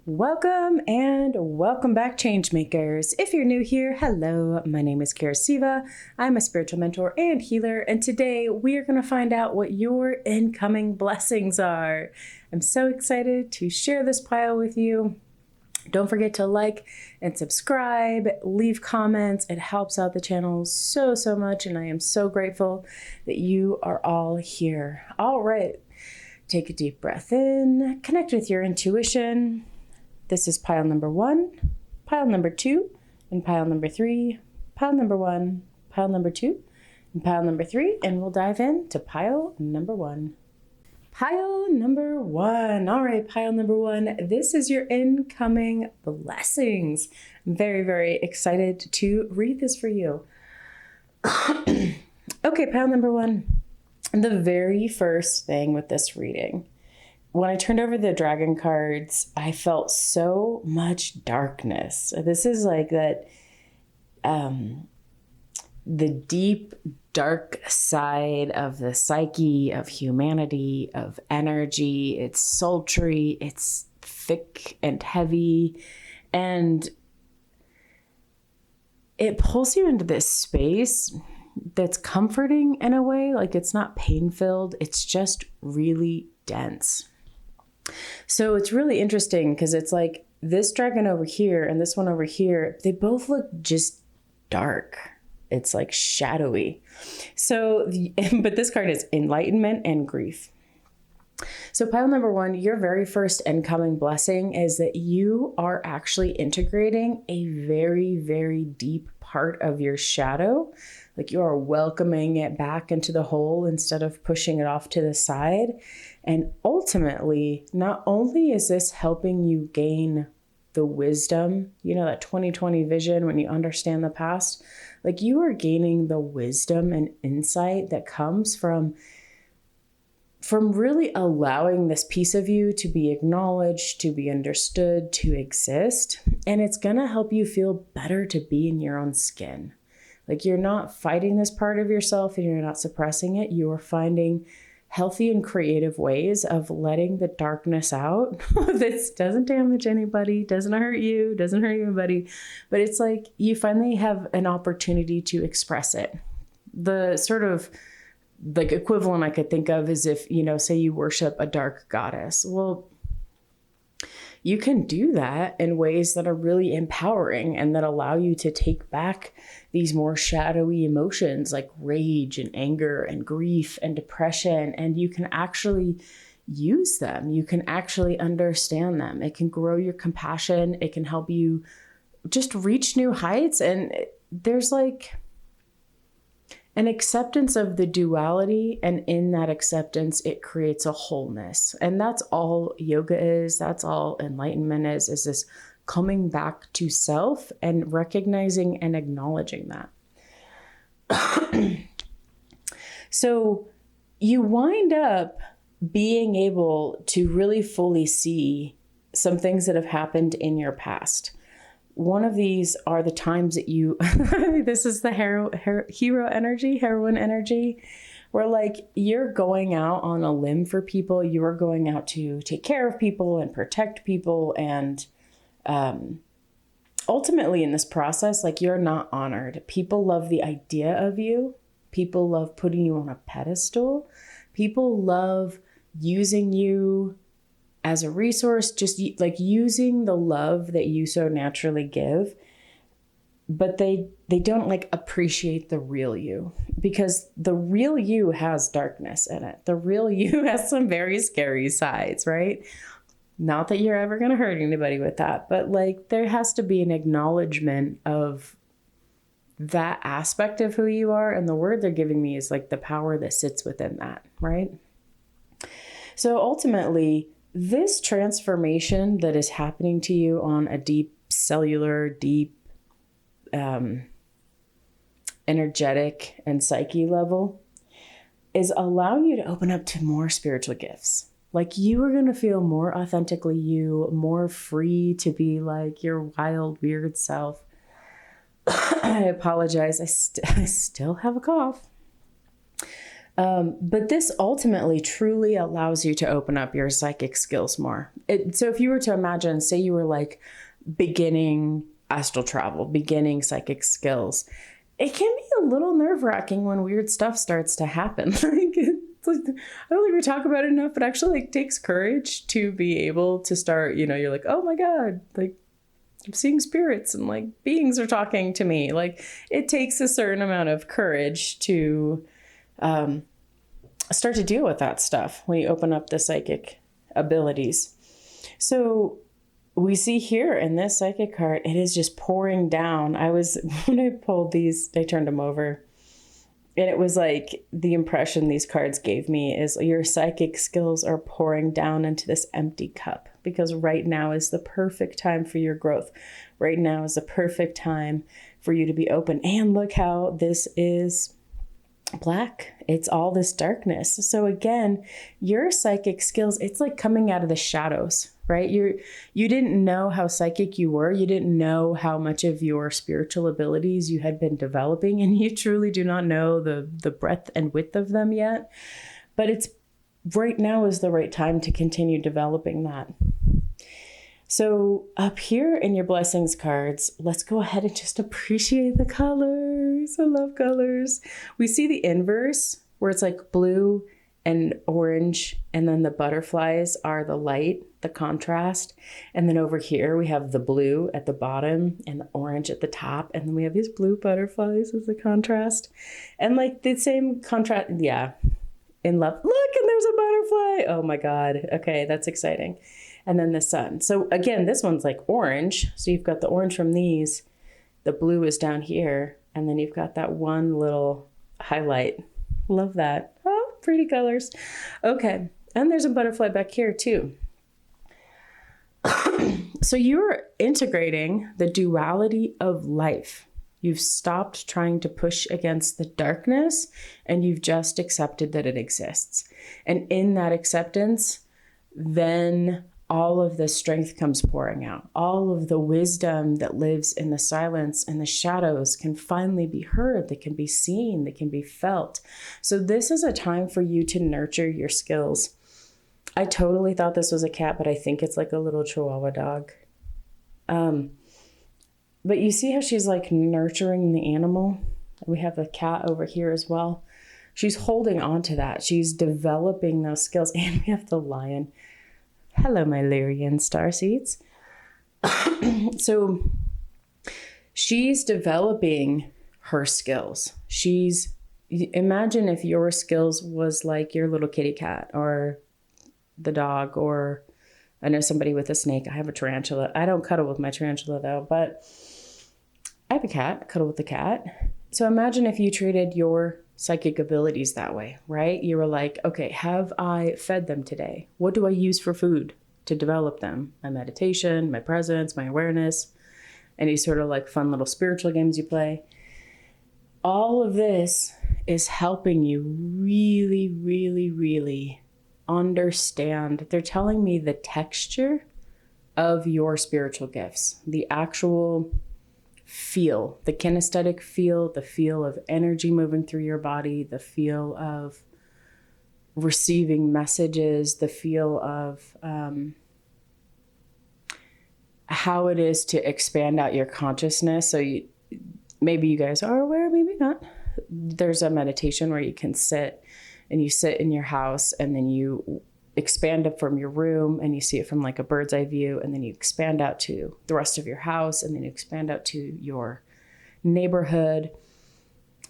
Welcome and welcome back, Changemakers. If you're new here, hello, my name is Kyra Siva. I'm a spiritual mentor and healer, and today we are going to find out what your incoming blessings are. I'm so excited to share this pile with you. Don't forget to like and subscribe, leave comments. It helps out the channel so much, and I am so grateful that you are all here. All right, take a deep breath in, connect with your intuition. This is pile number 1, pile number 2, and pile number 3, pile number 1, pile number 2, and pile number 3, and we'll dive into pile number 1. Pile number 1. All right, pile number 1. This is your incoming blessings. I'm very excited to read this for you. Okay, pile number 1. The very first thing with this reading, when I turned over the dragon cards, I felt so much darkness. This is like that, the deep, dark side of the psyche, of humanity, of energy. It's sultry, it's thick and heavy, and it pulls you into this space that's comforting in a way. Like, it's not pain-filled, it's just really dense. So it's really interesting because it's like this dragon over here and this one over here, they both look just dark. It's like shadowy. So, but this card is enlightenment and grief. So pile number 1, your very first incoming blessing is that you are actually integrating a very deep part of your shadow. Like, you are welcoming it back into the whole instead of pushing it off to the side. And ultimately, not only is this helping you gain the wisdom, you know, that 20/20 vision when you understand the past, like, you are gaining the wisdom and insight that comes from really allowing this piece of you to be acknowledged, to be understood, to exist. And it's going to help you feel better to be in your own skin. Like, you're not fighting this part of yourself and you're not suppressing it. You are finding healthy and creative ways of letting the darkness out. This doesn't damage anybody, doesn't hurt you, doesn't hurt anybody. But it's like you finally have an opportunity to express it. The sort of like equivalent I could think of is if, you know, say you worship a dark goddess. Well, you can do that in ways that are really empowering and that allow you to take back these more shadowy emotions like rage and anger and grief and depression. And you can actually use them. You can actually understand them. It can grow your compassion. It can help you just reach new heights. And there's like an acceptance of the duality, and in that acceptance, it creates a wholeness. And that's all yoga is. That's all enlightenment is this coming back to self and recognizing and acknowledging that. So you wind up being able to really fully see some things that have happened in your past. One of these are the times that you, this is the heroine energy, where like you're going out on a limb for people. You are going out to take care of people and protect people. And ultimately in this process, like, you're not honored. People love the idea of you. People love putting you on a pedestal. People love using you as a resource, just like using the love that you so naturally give, but they don't like appreciate the real you, because the real you has darkness in it. The real you has some very scary sides, right? Not that you're ever going to hurt anybody with that, but like there has to be an acknowledgement of that aspect of who you are. And the word they're giving me is like the power that sits within that, right? So ultimately, this transformation that is happening to you on a deep cellular, deep energetic and psyche level is allowing you to open up to more spiritual gifts. Like, you are going to feel more authentically you, more free to be like your wild, weird self. I apologize. I still have a cough. But this ultimately truly allows you to open up your psychic skills more. So if you were to imagine, say you were like beginning astral travel, beginning psychic skills, it can be a little nerve-wracking when weird stuff starts to happen. I don't think we talk about it enough, but actually it takes courage to be able to start, you're like, oh my God, like I'm seeing spirits and like beings are talking to me. Like it takes a certain amount of courage to start to deal with that stuff when you open up the psychic abilities. So we see here in this psychic card, it is just pouring down. When I pulled these, I turned them over. And it was like the impression these cards gave me is your psychic skills are pouring down into this empty cup, because right now is the perfect time for your growth. Right now is the perfect time for you to be open. And look how this is black. It's all this darkness. So again, your psychic skills, it's like coming out of the shadows, right? You didn't know how psychic you were. You didn't know how much of your spiritual abilities you had been developing, and you truly do not know the breadth and width of them yet. But it's right now is the right time to continue developing that. So up here in your blessings cards, let's go ahead and just appreciate the colors. I love colors. We see the inverse where it's like blue and orange, and then the butterflies are the light, the contrast. And then over here we have the blue at the bottom and the orange at the top. And then we have these blue butterflies as the contrast. And like the same contrast, yeah, in love. Look, and there's a butterfly. Oh my God. Okay, that's exciting. And then the sun. So again, this one's like orange. So you've got the orange from these, the blue is down here, and then you've got that one little highlight. Love that. Oh, pretty colors. Okay. And there's a butterfly back here too. So you're integrating the duality of life. You've stopped trying to push against the darkness, and you've just accepted that it exists. And in that acceptance, then all of the strength comes pouring out. All of the wisdom that lives in the silence and the shadows can finally be heard. They can be seen. They can be felt. So this is a time for you to nurture your skills. I totally thought this was a cat, but I think it's like a little Chihuahua dog. But you see how she's like nurturing the animal? We have a cat over here as well. She's holding on to that. She's developing those skills. And we have the lion. Hello, my Lyrian starseeds. So she's developing her skills. Imagine if your skills was like your little kitty cat or the dog, or I know somebody with a snake. I have a tarantula. I don't cuddle with my tarantula though, but I have a cat. I cuddle with the cat. So imagine if you treated your psychic abilities that way, right? You were like, okay, have I fed them today? What do I use for food to develop them? My meditation, my presence, my awareness, any sort of like fun little spiritual games you play. All of this is helping you really, really, really understand. They're telling me the texture of your spiritual gifts, the actual feel, the kinesthetic feel, the feel of energy moving through your body, the feel of receiving messages, the feel of how it is to expand out your consciousness. So maybe you guys are aware, maybe not. There's a meditation where you can sit in your house, and then you expand it from your room, and you see it from like a bird's eye view, and then you expand out to the rest of your house, and then you expand out to your neighborhood,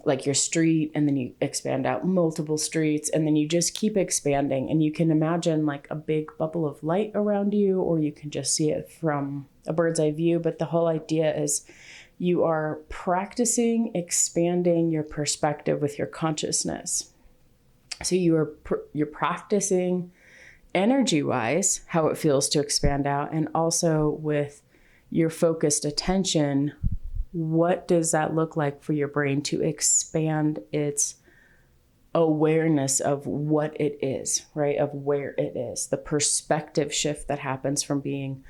like your street, and then you expand out multiple streets, and then you just keep expanding. And you can imagine like a big bubble of light around you, or you can just see it from a bird's eye view. But the whole idea is you are practicing expanding your perspective with your consciousness. So you're practicing energy-wise how it feels to expand out, and also with your focused attention, what does that look like for your brain to expand its awareness of what it is, right? Of where it is, the perspective shift that happens from being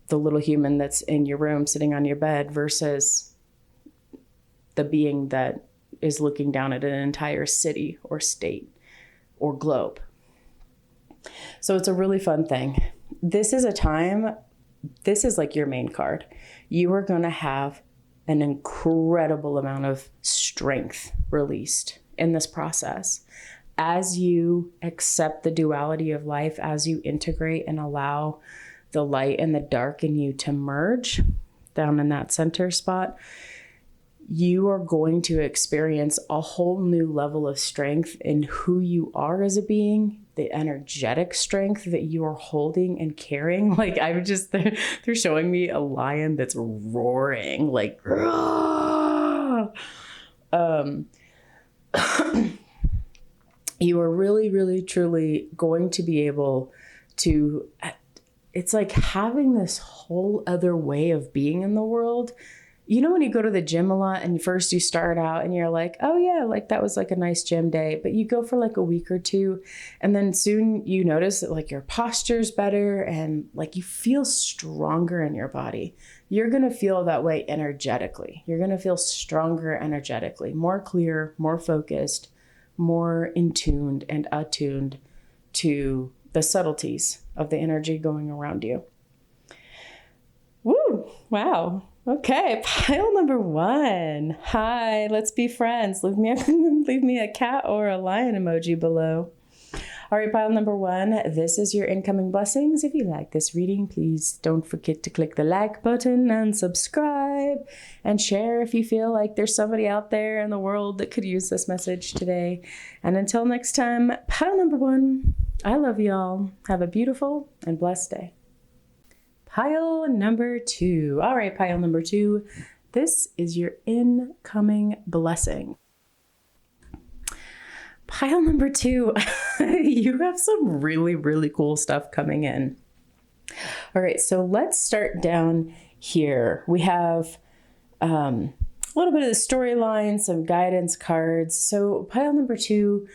the little human that's in your room sitting on your bed versus the being that is looking down at an entire city or state or globe. So it's a really fun thing. This is a time, this is like your main card. You are going to have an incredible amount of strength released in this process. As you accept the duality of life, as you integrate and allow the light and the dark in you to merge down in that center spot, you are going to experience a whole new level of strength in who you are as a being, the energetic strength that you are holding and carrying. Like I'm just, they're showing me a lion that's roaring, like, you are really, really, truly going to be able to, it's like having this whole other way of being in the world. You know, when you go to the gym a lot and first you start out and you're like, oh yeah, like that was like a nice gym day, but you go for like a week or two and then soon you notice that like your posture's better and like you feel stronger in your body. You're going to feel that way energetically. You're going to feel stronger energetically, more clear, more focused, more in tuned and attuned to the subtleties of the energy going around you. Woo! Wow. Okay, pile number 1. Hi, let's be friends. Leave me a cat or a lion emoji below. All right, pile number 1. This is your incoming blessings. If you like this reading, please don't forget to click the like button and subscribe and share if you feel like there's somebody out there in the world that could use this message today. And until next time, pile number 1. I love y'all. Have a beautiful and blessed day. Pile number 2. All right, pile number 2. This is your incoming blessing. Pile number 2. You have some really, really cool stuff coming in. All right, so let's start down here. We have a little bit of the storyline, some guidance cards. So pile number 2,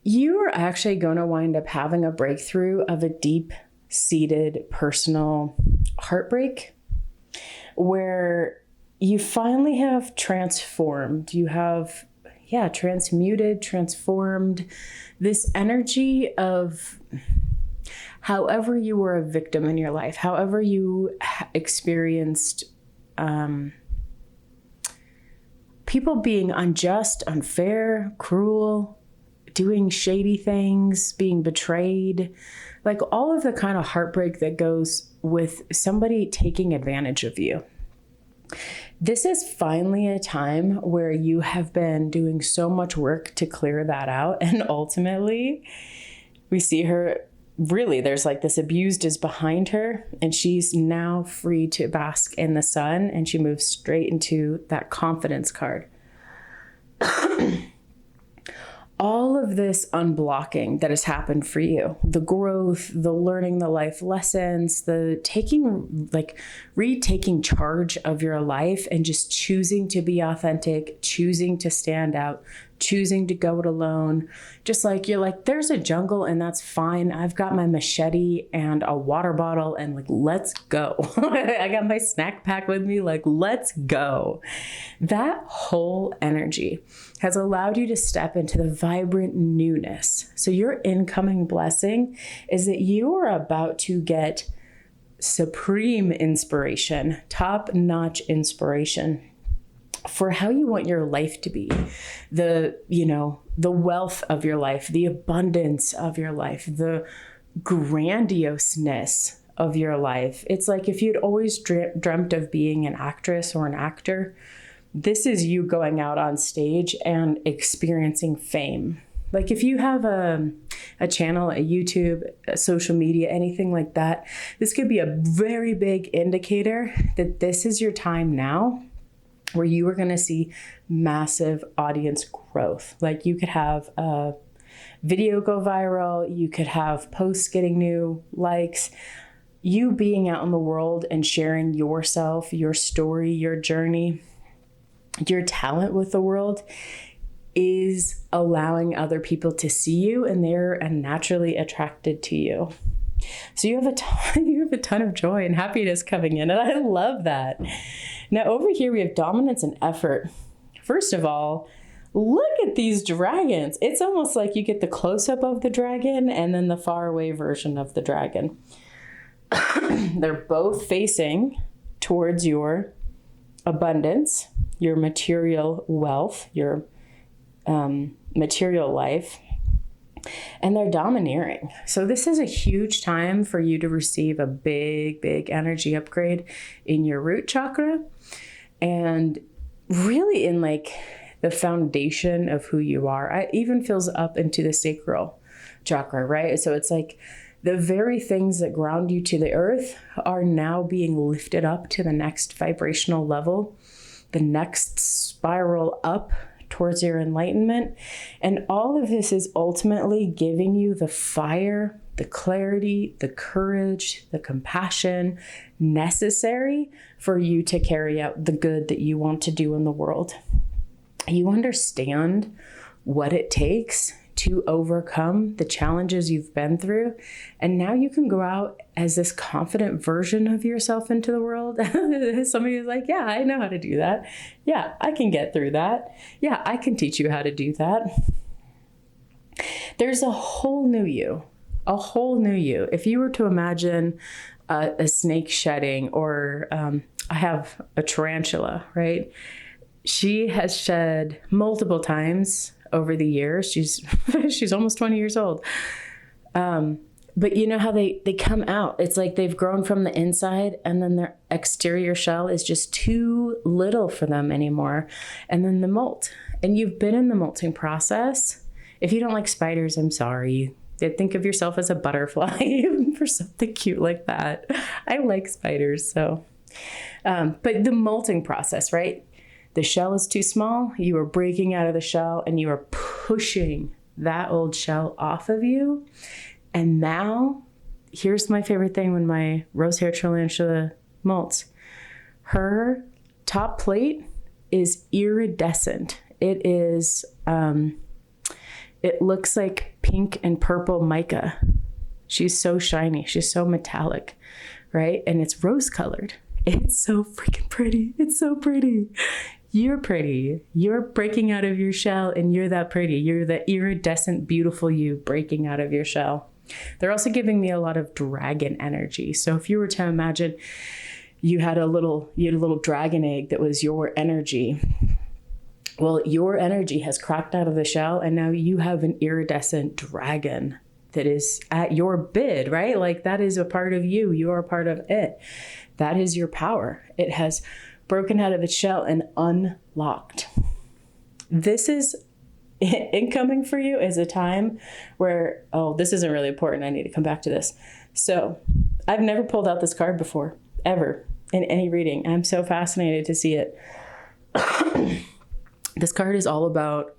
you are actually going to wind up having a breakthrough of a deep-seated personal heartbreak where you finally have transformed. You have, transmuted, transformed this energy of however you were a victim in your life, however you experienced people being unjust, unfair, cruel, doing shady things, being betrayed, like all of the kind of heartbreak that goes with somebody taking advantage of you. This is finally a time where you have been doing so much work to clear that out. And ultimately, we see her really, there's like this abused is behind her and she's now free to bask in the sun, and she moves straight into that confidence card. All of this unblocking that has happened for you, the growth, the learning the life lessons, the retaking charge of your life and just choosing to be authentic, choosing to stand out, choosing to go it alone. Just like you're like, there's a jungle and that's fine. I've got my machete and a water bottle and like, let's go. I got my snack pack with me, like, let's go. That whole energy has allowed you to step into the vibrant newness. So your incoming blessing is that you are about to get supreme inspiration, top-notch inspiration for how you want your life to be, the wealth of your life, the abundance of your life, the grandioseness of your life. It's like if you'd always dreamt of being an actress or an actor, this is you going out on stage and experiencing fame. Like if you have a channel, a YouTube, a social media, anything like that, this could be a very big indicator that this is your time now where you are going to see massive audience growth. Like you could have a video go viral, you could have posts getting new likes, you being out in the world and sharing yourself, your story, your journey, your talent with the world is allowing other people to see you, and they're naturally attracted to you. So you have a ton of joy and happiness coming in, and I love that. Now over here we have dominance and effort. First of all, look at these dragons. It's almost like you get the close-up of the dragon and then the faraway version of the dragon. They're both facing towards your abundance, your material wealth, your material life, and they're domineering. So this is a huge time for you to receive a big, big energy upgrade in your root chakra and really in like the foundation of who you are. It even feels up into the sacral chakra, right? So it's like the very things that ground you to the earth are now being lifted up to the next vibrational level, the next spiral up towards your enlightenment. And all of this is ultimately giving you the fire, the clarity, the courage, the compassion necessary for you to carry out the good that you want to do in the world. You understand what it takes to overcome the challenges you've been through. And now you can go out as this confident version of yourself into the world. Somebody is like, yeah, I know how to do that. Yeah, I can get through that. Yeah, I can teach you how to do that. There's a whole new you, a whole new you. If you were to imagine a snake shedding, or I have a tarantula, right? She has shed multiple times over the years. She's almost 20 years old. But you know how they come out. It's like they've grown from the inside and then their exterior shell is just too little for them anymore. And then the molt. And you've been in the molting process. If you don't like spiders, I'm sorry. Think of yourself as a butterfly for something cute like that. I like spiders, so. But the molting process, right? The shell is too small. You are breaking out of the shell and you are pushing that old shell off of you. And now, here's my favorite thing when my rose hair tarantula molts. Her top plate is iridescent. It is, it looks like pink and purple mica. She's so shiny. She's so metallic, right? And it's rose colored. It's so freaking pretty. It's so pretty. You're pretty. You're breaking out of your shell and you're that pretty. You're the iridescent, beautiful you breaking out of your shell. They're also giving me a lot of dragon energy. So if you were to imagine you had a little dragon egg that was your energy. Well, your energy has cracked out of the shell and now you have an iridescent dragon that is at your bid, right? Like that is a part of you. You are a part of it. That is your power. It has broken out of its shell and unlocked. This is incoming for you is a time where, oh, this isn't really important. I need to come back to this. So I've never pulled out this card before, ever, in any reading. I'm so fascinated to see it. This card is all about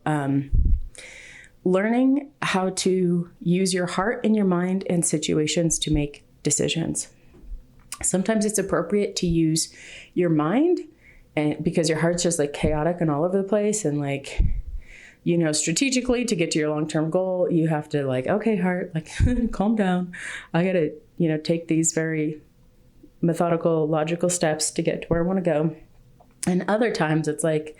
learning how to use your heart and your mind in situations to make decisions. Sometimes it's appropriate to use your mind and because your heart's just like chaotic and all over the place and like, you know, strategically to get to your long-term goal, you have to like, okay, heart, like calm down. I got to, you know, take these very methodical, logical steps to get to where I want to go. And other times it's like,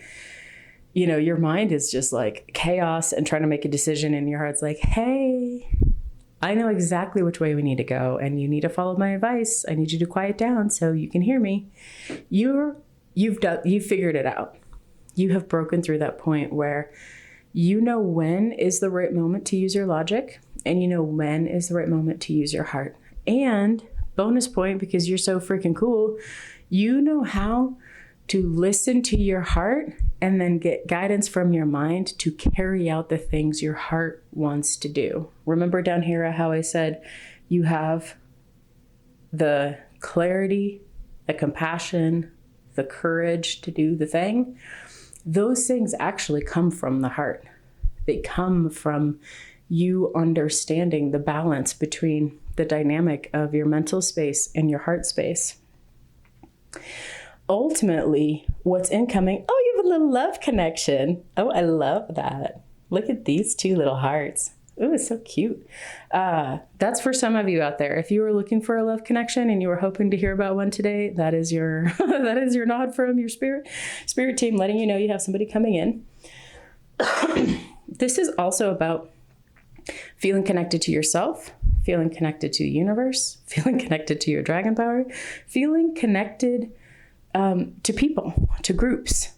you know, your mind is just like chaos and trying to make a decision and your heart's like, hey, I know exactly which way we need to go and you need to follow my advice. I need you to quiet down so you can hear me. You've figured it out. You have broken through that point where you know when is the right moment to use your logic and you know when is the right moment to use your heart. And bonus point, because you're so freaking cool, you know how to listen to your heart and then get guidance from your mind to carry out the things your heart wants to do. Remember down here how I said you have the clarity, the compassion, the courage to do the thing? Those things actually come from the heart. They come from you understanding the balance between the dynamic of your mental space and your heart space. Ultimately, what's incoming, oh, you have a little love connection. Oh, I love that. Look at these two little hearts. Oh, it's so cute. That's for some of you out there. If you were looking for a love connection and you were hoping to hear about one today, that is your that is your nod from your spirit team letting you know you have somebody coming in. This is also about feeling connected to yourself, feeling connected to the universe, feeling connected to your dragon power, feeling connected to people, to groups,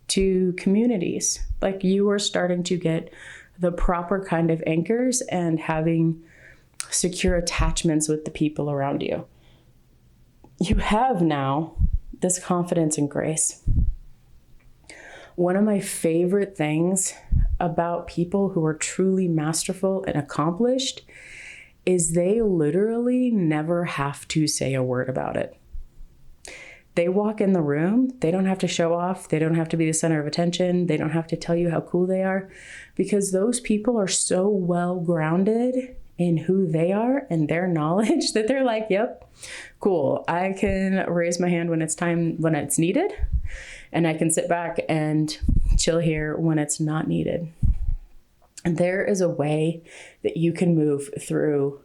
to communities. Like you are starting to get the proper kind of anchors and having secure attachments with the people around you. You have now this confidence and grace. One of my favorite things about people who are truly masterful and accomplished is they literally never have to say a word about it. They walk in the room, they don't have to show off, they don't have to be the center of attention, they don't have to tell you how cool they are, because those people are so well grounded in who they are and their knowledge that they're like, yep, cool. I can raise my hand when it's time, when it's needed, and I can sit back and chill here when it's not needed. And there is a way that you can move through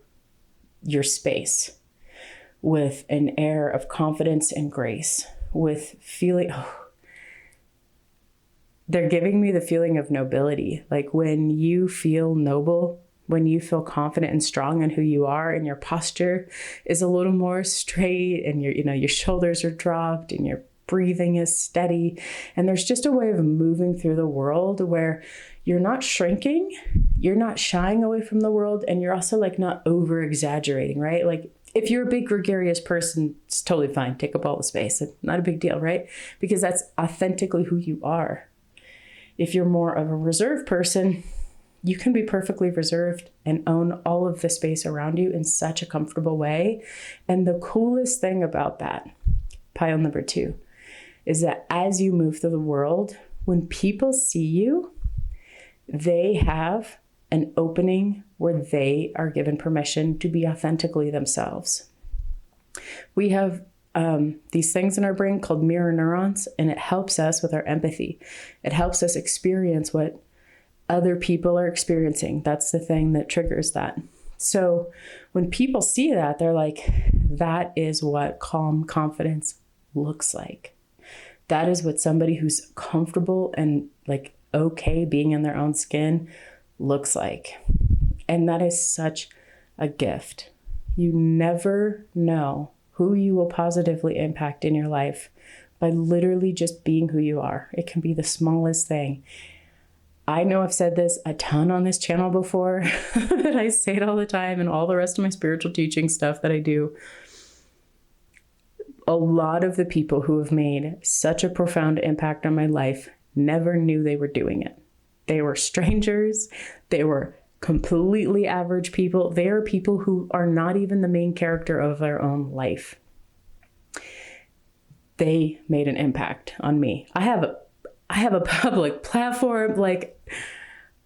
your space with an air of confidence and grace, with feeling, they're giving me the feeling of nobility. Like when you feel noble, when you feel confident and strong in who you are, and your posture is a little more straight, and your shoulders are dropped, and your breathing is steady, and there's just a way of moving through the world where you're not shrinking, you're not shying away from the world, and you're also like not over exaggerating, right? Like if you're a big gregarious person, it's totally fine. Take up all the space. It's not a big deal, right? Because that's authentically who you are. If you're more of a reserved person, you can be perfectly reserved and own all of the space around you in such a comfortable way. And the coolest thing about that, pile number 2, is that as you move through the world, when people see you, they have an opening where they are given permission to be authentically themselves. We have these things in our brain called mirror neurons, and it helps us with our empathy. It helps us experience what other people are experiencing. That's the thing that triggers that. So when people see that, they're like, that is what calm confidence looks like. That is what somebody who's comfortable and like okay being in their own skin looks like. And that is such a gift. You never know who you will positively impact in your life by literally just being who you are. It can be the smallest thing. I know I've said this a ton on this channel before, but I say it all the time and all the rest of my spiritual teaching stuff that I do. A lot of the people who have made such a profound impact on my life never knew they were doing it. They were strangers. They were completely average people. They are people who are not even the main character of their own life. They made an impact on me. I have a public platform. Like,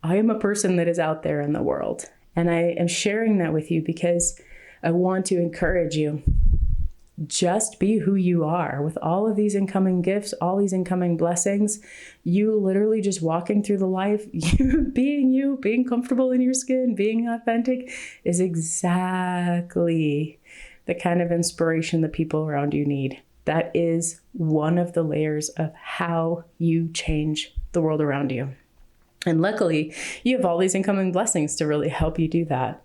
I am a person that is out there in the world. And I am sharing that with you because I want to encourage you. Just be who you are with all of these incoming gifts, all these incoming blessings. You literally just walking through the life, you, being comfortable in your skin, being authentic is exactly the kind of inspiration that people around you need. That is one of the layers of how you change the world around you. And luckily, you have all these incoming blessings to really help you do that.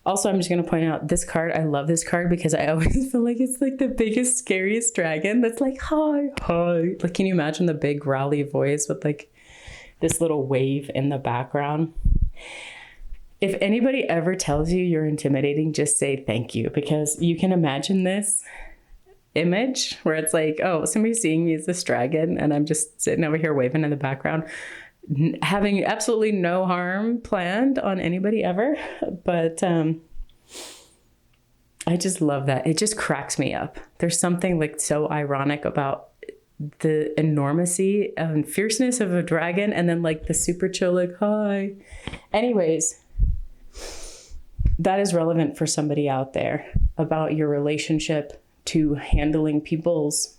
Also, I'm just going to point out this card. I love this card because I always feel like it's like the biggest, scariest dragon that's like, hi, hi. Like, can you imagine the big growly voice with like this little wave in the background? If anybody ever tells you you're intimidating, just say thank you, because you can imagine this image where it's like, oh, somebody's seeing me as this dragon and I'm just sitting over here waving in the background, having absolutely no harm planned on anybody ever. But I just love that. It just cracks me up. There's something like so ironic about the enormity and fierceness of a dragon and then like the super chill, like, hi. Anyways, that is relevant for somebody out there about your relationship to handling people's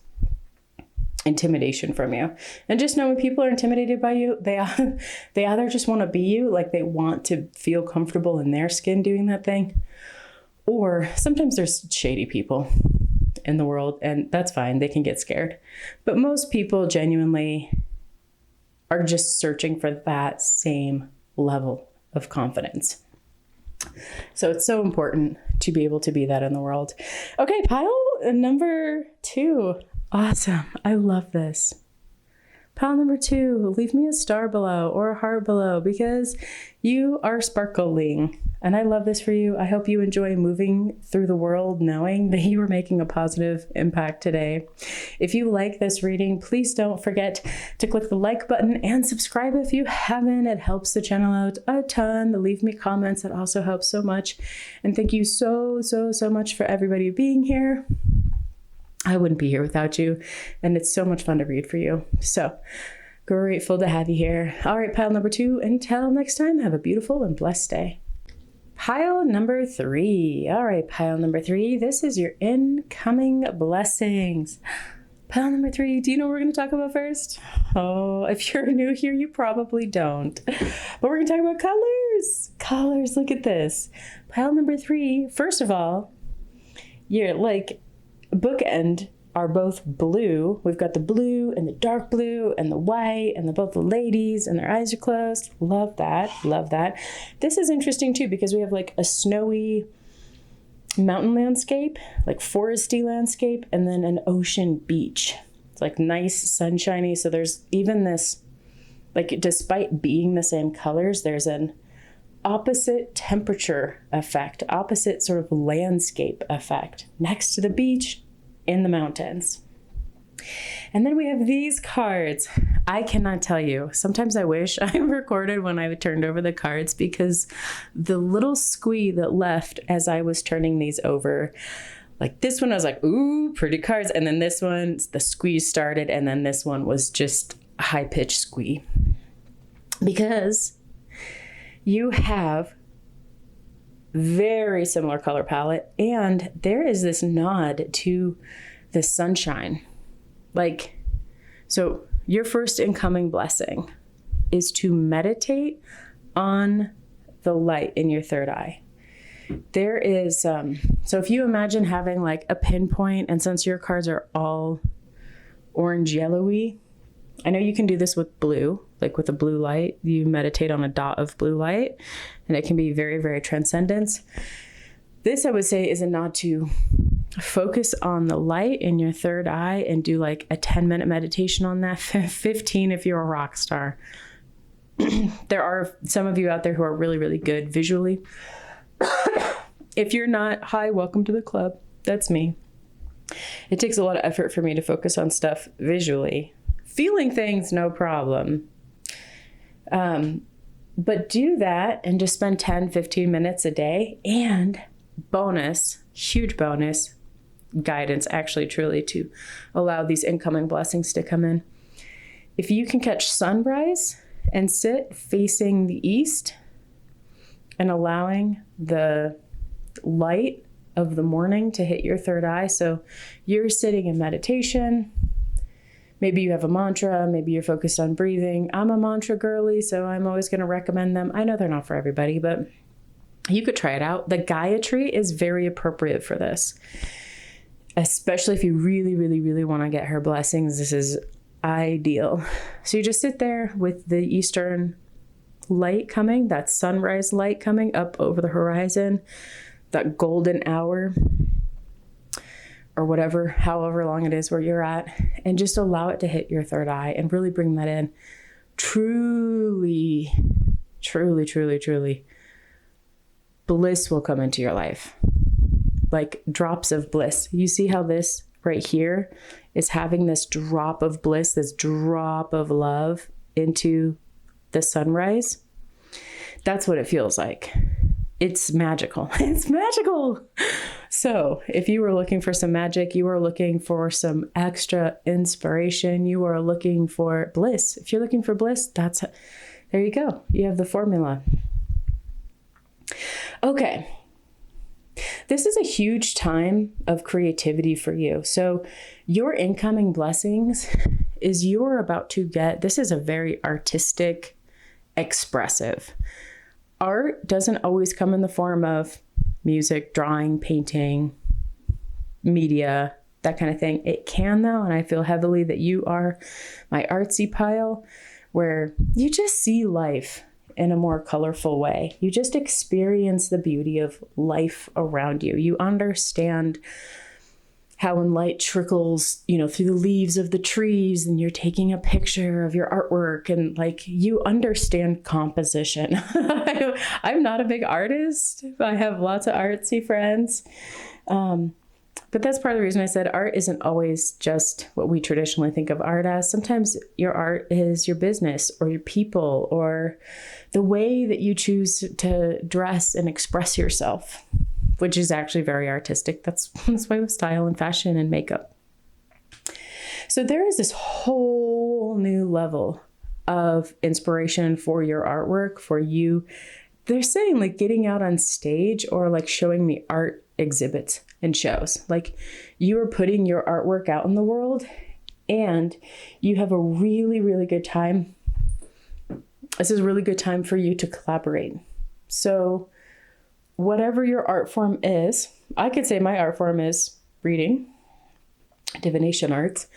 intimidation from you. And just know when people are intimidated by you, they either just want to be you, like they want to feel comfortable in their skin doing that thing, or sometimes there's shady people in the world, and that's fine. They can get scared. But most people genuinely are just searching for that same level of confidence. So it's so important to be able to be that in the world. Okay, pile number 2. Awesome. I love this. Pile number 2, leave me a star below or a heart below because you are sparkling. And I love this for you. I hope you enjoy moving through the world knowing that you are making a positive impact today. If you like this reading, please don't forget to click the like button and subscribe if you haven't. It helps the channel out a ton. Leave me comments. It also helps so much. And thank you so much for everybody being here. I wouldn't be here without you. And it's so much fun to read for you. So grateful to have you here. All right, pile number 2. Until next time, have a beautiful and blessed day. Pile number 3. All right, pile number 3. This is your incoming blessings. Pile number 3. Do you know what we're going to talk about first? Oh, if you're new here, you probably don't. But we're going to talk about colors. Colors, look at this. Pile number 3. First of all, you're like bookend are both blue. We've got the blue and the dark blue and the white and both the ladies and their eyes are closed. Love that. Love that. This is interesting too because we have like a snowy mountain landscape, like foresty landscape, and then an ocean beach. It's like nice, sunshiny. So there's even this, like despite being the same colors, there's an opposite temperature effect, opposite sort of landscape effect next to the beach in the mountains. And then we have these cards. I cannot tell you. Sometimes I wish I recorded when I turned over the cards because the little squee that left as I was turning these over, like this one, I was like, ooh, pretty cards. And then this one, the squeeze started. And then this one was just a high-pitched squee. Because you have very similar color palette, and there is this nod to the sunshine. Like, so your first incoming blessing is to meditate on the light in your third eye. There is, so if you imagine having like a pinpoint, and since your cards are all orange yellowy, I know you can do this with blue, like with a blue light. You meditate on a dot of blue light, and it can be very, very transcendent. This, I would say, is a nod to focus on the light in your third eye and do like a 10-minute meditation on that, 15 if you're a rock star. There are some of you out there who are really, really good visually. If you're not, hi, welcome to the club. That's me. It takes a lot of effort for me to focus on stuff visually. Feeling things, no problem. But do that and just spend 10, 15 minutes a day. And bonus, huge bonus, guidance actually truly to allow these incoming blessings to come in. If you can catch sunrise and sit facing the east and allowing the light of the morning to hit your third eye. So you're sitting in meditation. Maybe you have a mantra, maybe you're focused on breathing. I'm a mantra girly, so I'm always going to recommend them. I know they're not for everybody, but you could try it out. The Gayatri is very appropriate for this, especially if you really, really, really want to get her blessings. This is ideal. So you just sit there with the eastern light coming, that sunrise light coming up over the horizon, that golden hour, or whatever, however long it is where you're at, and just allow it to hit your third eye and really bring that in. Truly, truly, truly, truly, bliss will come into your life. Like drops of bliss. You see how this right here is having this drop of bliss, this drop of love into the sunrise? That's what it feels like. It's magical. It's magical. So if you were looking for some magic, you are looking for some extra inspiration, you are looking for bliss. If you're looking for bliss, there you go. You have the formula. Okay. This is a huge time of creativity for you. So your incoming blessings is you're about to get, this is a very artistic, expressive. Art doesn't always come in the form of music, drawing, painting, media, that kind of thing. It can though, and I feel heavily that you are my artsy pile, where you just see life in a more colorful way. You just experience the beauty of life around you. You understand how when light trickles, through the leaves of the trees and you're taking a picture of your artwork, and like you understand composition. I'm not a big artist. I have lots of artsy friends. But that's part of the reason I said art isn't always just what we traditionally think of art as. Sometimes your art is your business or your people or the way that you choose to dress and express yourself, which is actually very artistic. That's why with style and fashion and makeup. So there is this whole new level of inspiration for your artwork, for you. They're saying like getting out on stage or like showing me art exhibits and shows. Like you are putting your artwork out in the world and you have a really, really good time. This is a really good time for you to collaborate. So whatever your art form is, I could say my art form is reading, divination arts.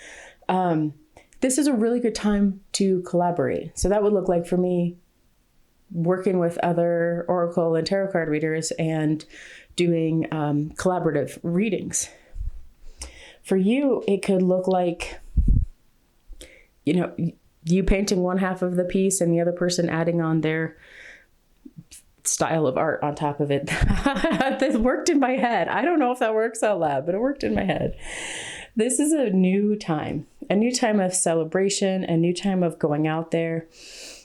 This is a really good time to collaborate. So that would look like for me working with other oracle and tarot card readers and doing collaborative readings. For you, it could look like, you painting one half of the piece and the other person adding on their style of art on top of it. That worked in my head. I don't know if that works out loud, but it worked in my head. This is a new time of celebration, a new time of going out there.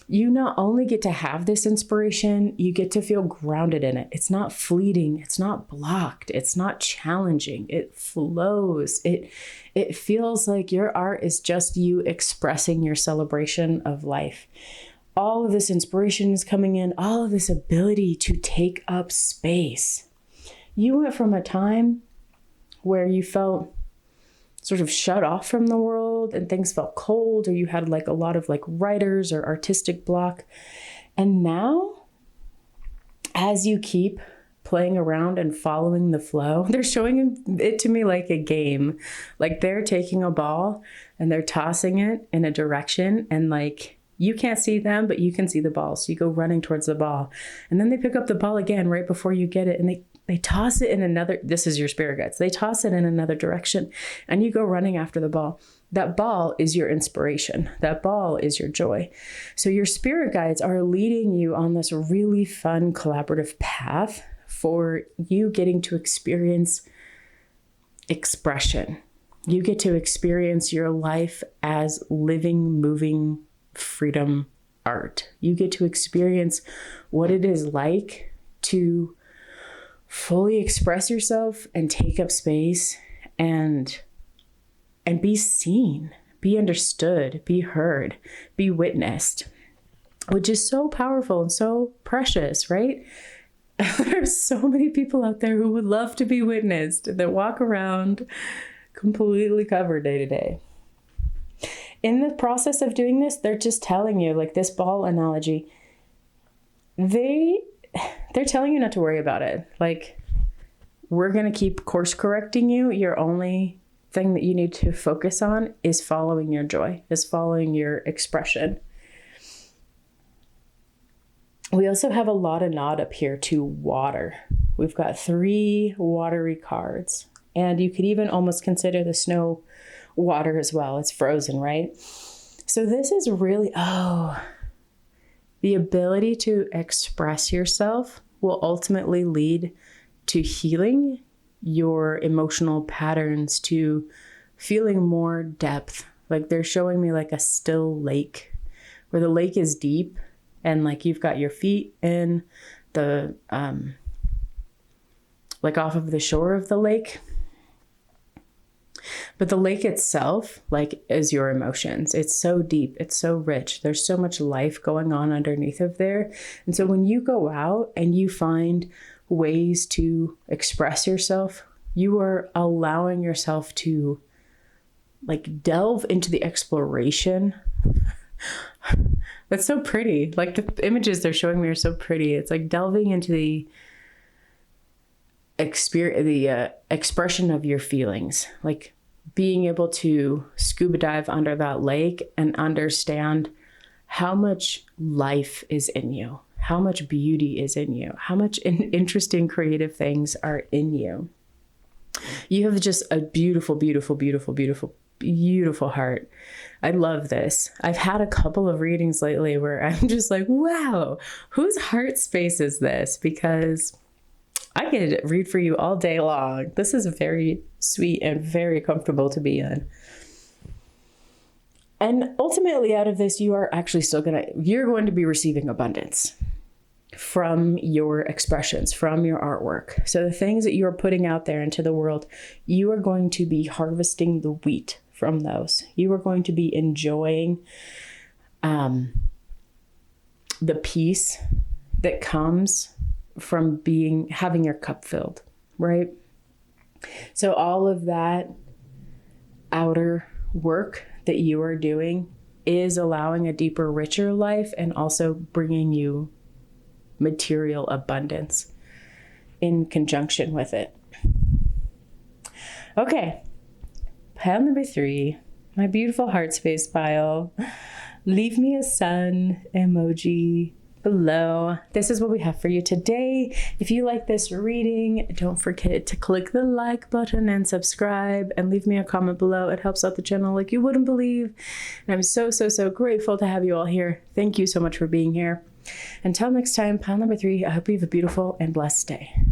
You not only get to have this inspiration, you get to feel grounded in it. It's not fleeting. It's not blocked. It's not challenging. It flows. It feels like your art is just you expressing your celebration of life. All of this inspiration is coming in, all of this ability to take up space. You went from a time where you felt sort of shut off from the world and things felt cold, or you had like a lot of like writers or artistic block. And now, as you keep playing around and following the flow, they're showing it to me like a game. Like they're taking a ball and they're tossing it in a direction, and like you can't see them, but you can see the ball. So you go running towards the ball, and then they pick up the ball again right before you get it, and they toss it in another, this is your spirit guides. They toss it in another direction and you go running after the ball. That ball is your inspiration. That ball is your joy. So your spirit guides are leading you on this really fun collaborative path for you getting to experience expression. You get to experience your life as living, moving freedom art. You get to experience what it is like to fully express yourself and take up space and be seen, be understood, be heard, be witnessed, which is so powerful and so precious, right? There's so many people out there who would love to be witnessed that walk around completely covered day to day. In the process of doing this, they're just telling you, like this ball analogy, they're telling you not to worry about it. Like, we're going to keep course correcting you. Your only thing that you need to focus on is following your joy, is following your expression. We also have a lot of nod up here to water. We've got 3 watery cards, and you could even almost consider the snow water as well. It's frozen, right? So this is really, the ability to express yourself will ultimately lead to healing your emotional patterns, to feeling more depth. Like they're showing me like a still lake where the lake is deep and like you've got your feet in the, like off of the shore of the lake. But the lake itself, like, is your emotions. It's so deep. It's so rich. There's so much life going on underneath of there. And so when you go out and you find ways to express yourself, you are allowing yourself to like delve into the exploration. That's so pretty. Like the images they're showing me are so pretty. It's like delving into the expression of your feelings, like being able to scuba dive under that lake and understand how much life is in you, how much beauty is in you, how much interesting creative things are in you. You have just a beautiful, beautiful, beautiful, beautiful, beautiful heart. I love this. I've had a couple of readings lately where I'm just like, wow, whose heart space is this? Because I could read for you all day long. This is very sweet and very comfortable to be in. And ultimately out of this, you are actually you're going to be receiving abundance from your expressions, from your artwork. So the things that you are putting out there into the world, you are going to be harvesting the wheat from those. You are going to be enjoying the peace that comes from having your cup filled, right? So all of that outer work that you are doing is allowing a deeper, richer life and also bringing you material abundance in conjunction with it. Okay, pile number 3, my beautiful heart space pile. Leave me a sun emoji below. This is what we have for you today. If you like this reading, don't forget to click the like button and subscribe and leave me a comment below. It helps out the channel like you wouldn't believe. And I'm so, so, so grateful to have you all here. Thank you so much for being here. Until next time, pile number 3, I hope you have a beautiful and blessed day.